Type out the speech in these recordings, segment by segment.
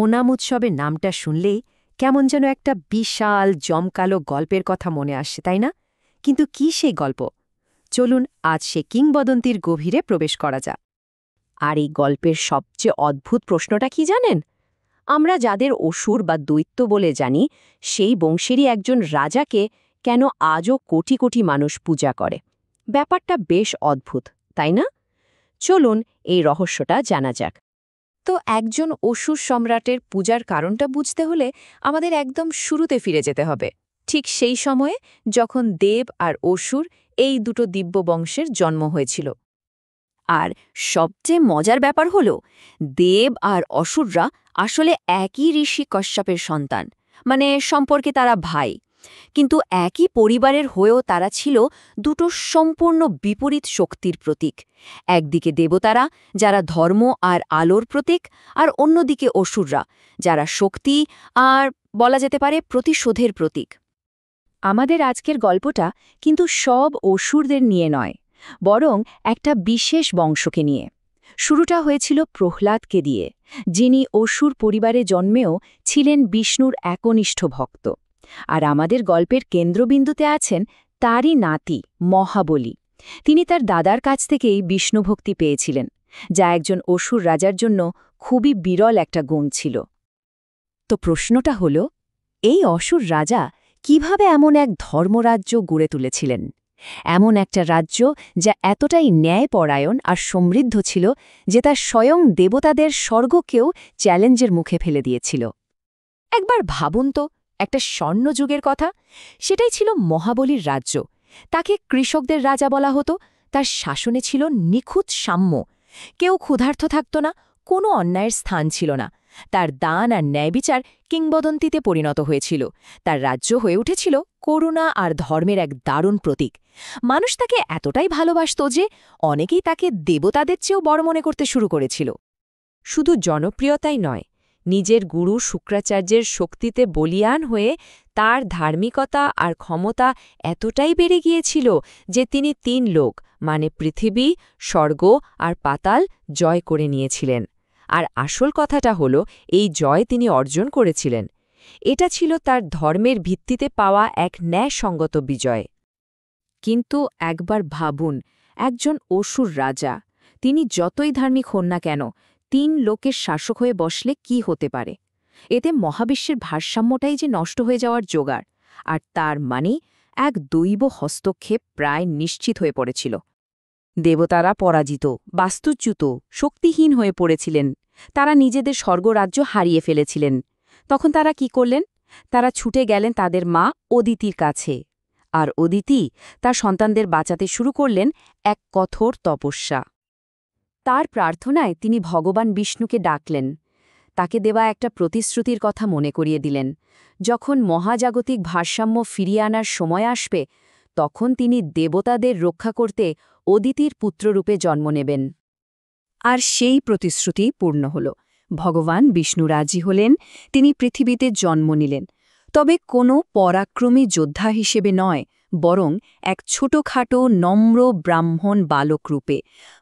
ওনাম উৎসবের নামটা শুনলেই কেমন যেন একটা বিশাল জমকালো গল্পের কথা মনে আসে, তাই না? কিন্তু কি সেই গল্প? চলুন আজ সে কিংবদন্তির গভীরে প্রবেশ করা যাক। আর এই গল্পের সবচেয়ে অদ্ভুত প্রশ্নটা কি জানেন? আমরা যাদের অসুর বা দৈত্য বলে জানি, সেই বংশেরই একজন রাজাকে কেন আজও কোটি কোটি মানুষ পূজা করে? ব্যাপারটা বেশ অদ্ভুত, তাই না? চলুন এই রহস্যটা জানা যাক। তো একজন অসুর সম্রাটের পূজার কারণটা বুঝতে হলে আমাদের একদম শুরুতে ফিরে যেতে হবে, ঠিক সেই সময়ে যখন দেব আর অসুর এই দুটো দিব্য বংশের জন্ম হয়েছিল। আর সবচেয়ে মজার ব্যাপার হল, দেব আর অসুররা আসলে একই ঋষি কশ্যপের সন্তান, মানে সম্পর্কে তারা ভাই। কিন্তু একই পরিবারের হয়েও তারা ছিল দুটো সম্পূর্ণ বিপরীত শক্তির প্রতীক। একদিকে দেবতারা, যারা ধর্ম আর আলোর প্রতীক, আর অন্যদিকে অসুররা, যারা শক্তি আর বলা যেতে পারে প্রতিশোধের প্রতীক। আমাদের আজকের গল্পটা কিন্তু সব অসুরদের নিয়ে নয়, বরং একটা বিশেষ বংশকে নিয়ে। শুরুটা হয়েছিল প্রহ্লাদকে দিয়ে, যিনি অসুর পরিবারে জন্মেও ছিলেন বিষ্ণুর একনিষ্ঠ ভক্ত। আর আমাদের গল্পের কেন্দ্রবিন্দুতে আছেন তারই নাতি মহাবলী। তিনি তার দাদার কাছ থেকেই বিষ্ণুভক্তি পেয়েছিলেন, যা একজন অসুর রাজার জন্য খুবই বিরল একটা গুণ ছিল। তো প্রশ্নটা হল, এই অসুর রাজা কিভাবে এমন এক ধর্মরাজ্য গড়ে তুলেছিলেন? এমন একটা রাজ্য যা এতটাই ন্যায়পরায়ণ আর সমৃদ্ধ ছিল যে তা স্বয়ং দেবতাদের স্বর্গকেও চ্যালেঞ্জের মুখে ফেলে দিয়েছিল। একবার ভাবুন তো, একটা স্বর্ণযুগের কথা। সেটাই ছিল মহাবলীর রাজ্য। তাকে কৃষকদের রাজা বলা হতো। তার শাসনে ছিল নিখুঁত সাম্য। কেউ ক্ষুধার্ত থাকত না, কোনো অন্যায়ের স্থান ছিল না। তার দান আর ন্যায়বিচার কিংবদন্তিতে পরিণত হয়েছিল। তার রাজ্য হয়ে উঠেছিল করুণা আর ধর্মের এক দারুণ প্রতীক। মানুষ তাকে এতটাই ভালোবাসত যে অনেকেই তাকে দেবতাদের চেয়েও বড় মনে করতে শুরু করেছিল। শুধু জনপ্রিয়তাই নয়, নিজের গুরু শুক্রাচার্যের শক্তিতে বলীয়ান হয়ে তার ধার্মিকতা আর ক্ষমতা এতটাই বেড়ে গিয়েছিল যে তিনি 3 লোক, মানে পৃথিবী, স্বর্গ আর পাতাল জয় করে নিয়েছিলেন। আর আসল কথাটা হল, এই জয় তিনি অর্জন করেছিলেন। এটা ছিল তার ধর্মের ভিত্তিতে পাওয়া এক ন্যায়সঙ্গত বিজয়। কিন্তু একবার ভাবুন, একজন অসুর রাজা, তিনি যতই ধার্মিক হন না কেন, 3 লোকের শাসক হয়ে বসলে কি হতে পারে? এতে মহাবিশ্বের ভারসাম্যটাই যে নষ্ট হয়ে যাওয়ার জোগাড়। আর তার মানে এক দৈব হস্তক্ষেপ প্রায় নিশ্চিত হয়ে পড়েছিল। দেবতারা পরাজিত, বাস্তুচ্যুত, শক্তিহীন হয়ে পড়েছিলেন। তারা নিজেদের স্বর্গরাজ্য হারিয়ে ফেলেছিলেন। তখন তারা কি করলেন? তারা ছুটে গেলেন তাদের মা অদিতির কাছে। আর অদিতি তার সন্তানদের বাঁচাতে শুরু করলেন এক কঠোর তপস্যা। তার প্রার্থনায় তিনি ভগবান বিষ্ণুকে ডাকলেন। তাকে দেওয়া একটা প্রতিশ্রুতির কথা মনে করিয়ে দিলেন। যখন মহাজাগতিক ভারসাম্য ফিরিয়ে আনার সময় আসবে, তখন তিনি দেবতাদের রক্ষা করতে অদিতির পুত্ররূপে জন্ম নেবেন। আর সেই প্রতিশ্রুতি পূর্ণ হল। ভগবান বিষ্ণু রাজি হলেন, তিনি পৃথিবীতে জন্ম নিলেন। তবে কোনো পরাক্রমী যোদ্ধা হিসেবে নয়, বরং এক ছোটখাটো নম্র ব্রাহ্মণ বালক রূপে,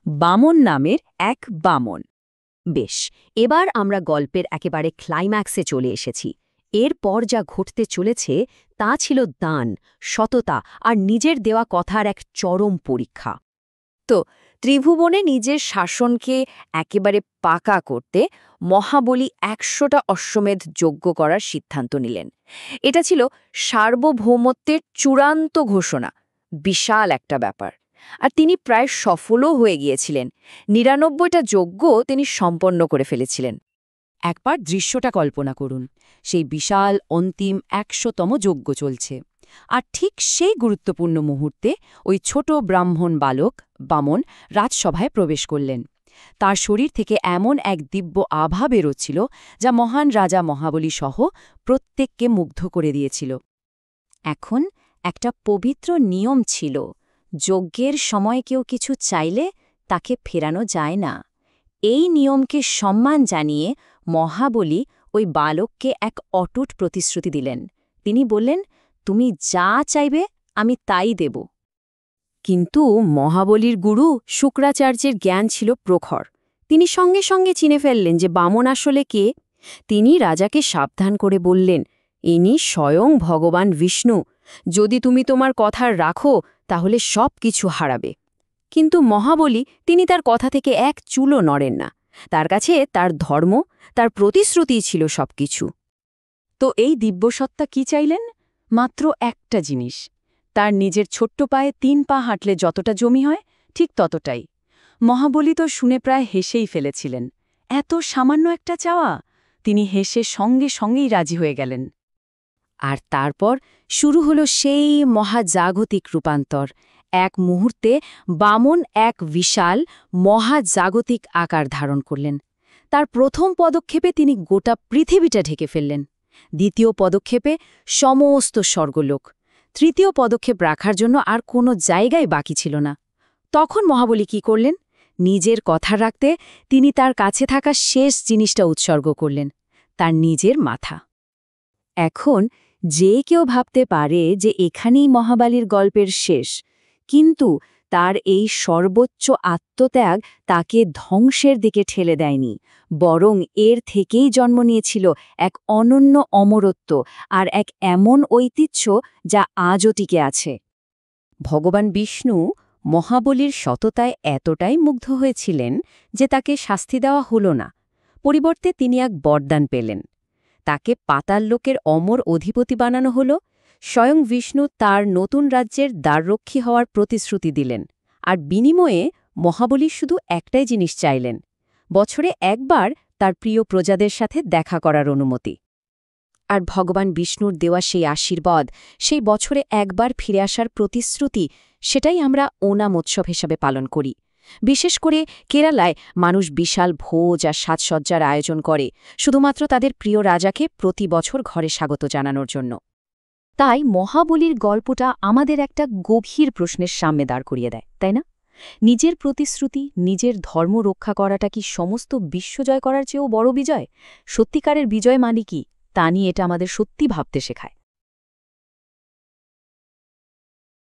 বামন নামের এক বামন। বেশ, এবার আমরা গল্পের একেবারে ক্লাইম্যাক্সে চলে এসেছি। এরপর যা ঘটতে চলেছে তা ছিল দান, সততা আর নিজের দেওয়া কথার এক চরম পরীক্ষা। তো ত্রিভুবনে নিজের শাসনকে একেবারে পাকা করতে মহাবলী 100টা অশ্বমেধ যজ্ঞ করার সিদ্ধান্ত নিলেন। এটা ছিল সার্বভৌমত্বের চূড়ান্ত ঘোষণা, বিশাল একটা ব্যাপার। আর তিনি প্রায় সফলও হয়ে গিয়েছিলেন। 99টা যজ্ঞ তিনি সম্পন্ন করে ফেলেছিলেন। একবার দৃশ্যটা কল্পনা করুন, সেই বিশাল অন্তিম 100তম যজ্ঞ চলছে। আর ঠিক সেই গুরুত্বপূর্ণ মুহূর্তে ওই ছোট ব্রাহ্মণ বালক বামন রাজসভায় প্রবেশ করলেন। তার শরীর থেকে এমন এক দিব্য আভা বেরোচ্ছিল যা মহান রাজা মহাবলী সহ প্রত্যেককে মুগ্ধ করে দিয়েছিল। এখন একটা পবিত্র নিয়ম ছিল, যজ্ঞের সময় কেউ কিছু চাইলে তাকে ফেরানো যায় না। এই নিয়মকে সম্মান জানিয়ে মহাবলী ওই বালককে এক অটুট প্রতিশ্রুতি দিলেন। তিনি বললেন, তুমি যা চাইবে আমি তাই দেব। কিন্তু মহাবলীর গুরু শুক্রাচার্যের জ্ঞান ছিল প্রখর। তিনি সঙ্গে সঙ্গে চিনে ফেললেন যে বামন আসলে কে। তিনি রাজাকে সাবধান করে বললেন, ইনি স্বয়ং ভগবান বিষ্ণু। যদি তুমি তোমার কথা রাখো তাহলে সব কিছু হারাবে। কিন্তু মহাবলী তিনি তার কথা থেকে এক চুলও নড়েন না। তার কাছে তার ধর্ম, তার প্রতিশ্রুতিই ছিল সবকিছু। তো এই দিব্যসত্তা কি চাইলেন? মাত্র একটা জিনিস, তার নিজের ছোট্ট পায়ে 3 পা হাঁটলে যতটা জমি হয় ঠিক ততটাই। মহাবলী তো শুনে প্রায় হেসেই ফেলেছিলেন। এত সামান্য একটা চাওয়া! তিনি হেসে সঙ্গে সঙ্গেই রাজি হয়ে গেলেন। আর তারপর শুরু হলো সেই মহাজাগতিক রূপান্তর। এক মুহূর্তে বামন এক বিশাল মহাজাগতিক আকার ধারণ করলেন। তার প্রথম পদক্ষেপে তিনি গোটা পৃথিবীটা ঢেকে ফেললেন। দ্বিতীয় পদক্ষেপে সমস্ত স্বর্গলোক। তৃতীয় পদক্ষেপ রাখার জন্য আর কোনো জায়গায় বাকি ছিল না। তখন মহাবলী কি করলেন? নিজের কথা রাখতে তিনি তার কাছে থাকা শেষ জিনিসটা উৎসর্গ করলেন, তার নিজের মাথা। এখন যে কেউ ভাবতে পারে যে এখানেই মহাবলীর গল্পের শেষ, কিন্তু তার এই সর্বোচ্চ আত্মত্যাগ তাকে ধ্বংসের দিকে ঠেলে দেয়নি, বরং এর থেকেই জন্ম নিয়েছিল এক অনন্য অমরত্ব আর এক এমন ঐতিহ্য যা আজও টিকে আছে। ভগবান বিষ্ণু মহাবলীর সততায় এতটাই মুগ্ধ হয়েছিলেন যে তাকে শাস্তি দেওয়া হল না। পরিবর্তে তিনি এক বরদান পেলেন। তাকে পাতাললোকের অমর অধিপতি বানানো হল। স্বয়ং বিষ্ণু তার নতুন রাজ্যের দ্বাররক্ষী হওয়ার প্রতিশ্রুতি দিলেন। আর বিনিময়ে মহাবলী শুধু একটাই জিনিস চাইলেন, বছরে একবার তার প্রিয় প্রজাদের সাথে দেখা করার অনুমতি। আর ভগবান বিষ্ণুর দেওয়া সেই আশীর্বাদ, সেই বছরে একবার ফিরে আসার প্রতিশ্রুতি, সেটাই আমরা ওনাম উৎসব হিসাবে পালন করি। বিশেষ করে কেরালায় মানুষ বিশাল ভোজ আর সাজসজ্জার আয়োজন করে, শুধুমাত্র তাদের প্রিয় রাজাকে প্রতি বছর ঘরে স্বাগত জানানোর জন্য। তাই মহাবলীর গল্পটা আমাদের একটা গভীর প্রশ্নের সামনে দাঁড় করিয়ে দেয়, তাই না? নিজের প্রতিশ্রুতি, নিজের ধর্ম রক্ষা করাটা কি সমস্ত বিশ্বজয় করার চেয়েও বড় বিজয়? সত্যিকারের বিজয় মানে কি তা নিয়ে এটা আমাদের সত্যি ভাবতে শেখায়।